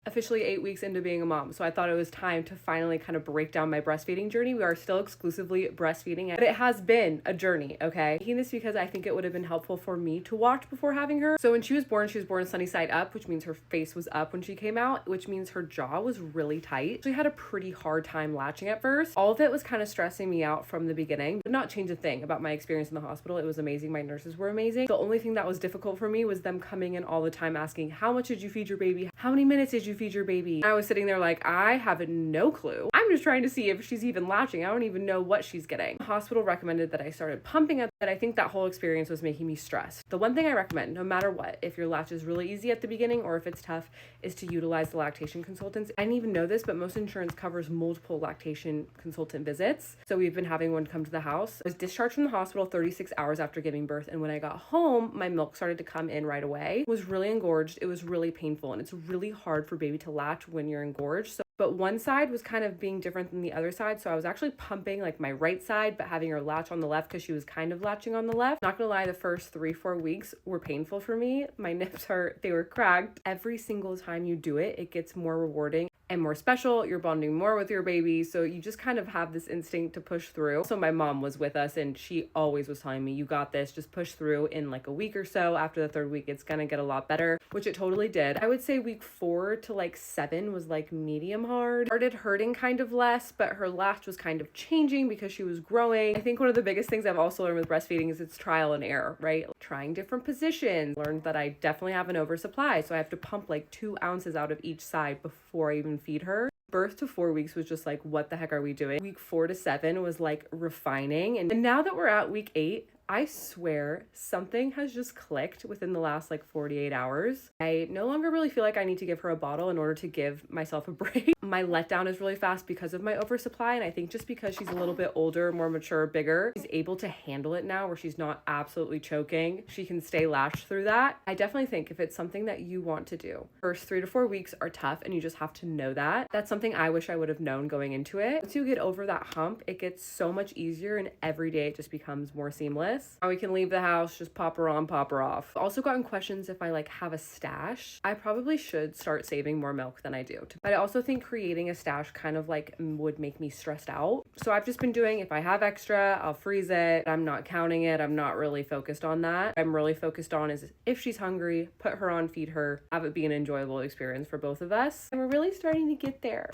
officially 8 weeks into being a mom. So I thought it was time to finally kind of break down my breastfeeding journey. We are still exclusively breastfeeding, but it has been a journey, okay? Making this because I think it would have been helpful for me to watch before having her. So when she was born sunny side up, which means her face was up when she came out, which means her jaw was really tight. She had a pretty hard time latching at first. All of it was kind of stressing me out from the beginning. Did not change a thing about my experience in the hospital. It was amazing. My nurses were amazing. The only thing that was difficult for me was them coming in all the time asking, how much did you feed your baby? How many minutes did you feed your baby? And I was sitting there like, I have no clue. I'm just trying to see if she's even latching. I don't even know what she's getting. The hospital recommended that I started pumping it, but I think that whole experience was making me stressed. The one thing I recommend, no matter what, if your latch is really easy at the beginning or if it's tough, is to utilize the lactation consultants. I didn't even know this, but most insurance covers multiple lactation consultant visits. So we've been having one come to the house. I was discharged from the hospital 36 hours after giving birth, and when I got home, my milk started to come in right away. It was really engorged. It was really painful, and it's really hard for baby to latch when you're engorged. But one side was kind of being different than the other side. So I was actually pumping like my right side, but having her latch on the left because she was kind of latching on the left. Not gonna lie, the first 3-4 weeks were painful for me. My nips they were cracked. Every single time you do it, it gets more rewarding and more special. You're bonding more with your baby. So you just kind of have this instinct to push through. So my mom was with us and she always was telling me, you got this, just push through. In like a week or so after the 3rd week, it's gonna get a lot better, which it totally did. I would say week 4 to like 7 was like medium hard. Started hurting kind of less, but her latch was kind of changing because she was growing. I think one of the biggest things I've also learned with breastfeeding is it's trial and error, right? Trying different positions. Learned that I definitely have an oversupply, so I have to pump like 2 ounces out of each side before I even feed her. Birth to 4 weeks was just like, what the heck are we doing? Week 4 to 7 was like refining. And now that we're at week 8, I swear something has just clicked within the last like 48 hours. I no longer really feel like I need to give her a bottle in order to give myself a break. My letdown is really fast because of my oversupply, and I think just because she's a little bit older, more mature, bigger, she's able to handle it now where she's not absolutely choking. She can stay latched through that. I definitely think if it's something that you want to do, first 3 to 4 weeks are tough and you just have to know that. That's something I wish I would have known going into it. Once you get over that hump, it gets so much easier and every day it just becomes more seamless. Now we can leave the house, just pop her on, pop her off. Also gotten questions if I like have a stash. I probably should start saving more milk than I do. But I also think creating a stash kind of like would make me stressed out. So I've just been doing, if I have extra, I'll freeze it. I'm not counting it. I'm not really focused on that. I'm really focused on is if she's hungry, put her on, feed her, have it be an enjoyable experience for both of us. And we're really starting to get there.